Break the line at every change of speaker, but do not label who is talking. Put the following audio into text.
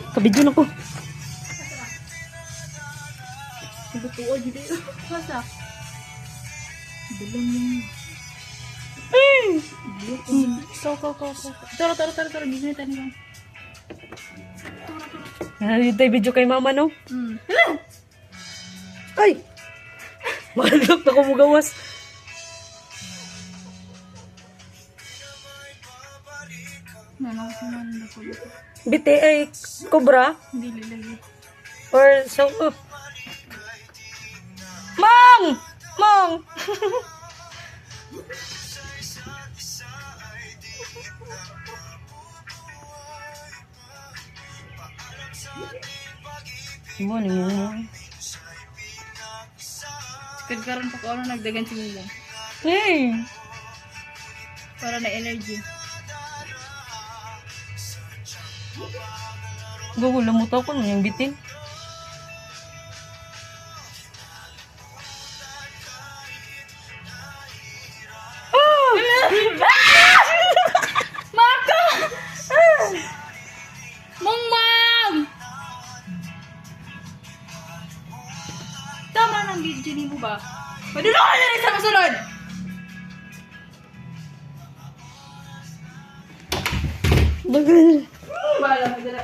Kabidyo na ko.
Tutuod dito. Masa? Bilon yung... Tara. Gising tayo nila.
Dito yung video kay mama, no?
Hello!
Ay! Malok na kumugawas.
Nanang sumanan na ko.
Biti ay cobra?
Hindi lilagay.
Or so... Mom! Mom! Ano yun?
Kagkaroon pa ko ano nagdagan si Mila.
Hey!
Para na energy.
Gago, lamutaw ko nung yung bitin.
Maka! Mangmang! Tama ng video ni mo ba? Madulungan na rin sa kasunod!
Bagal.
Bahala, magdala.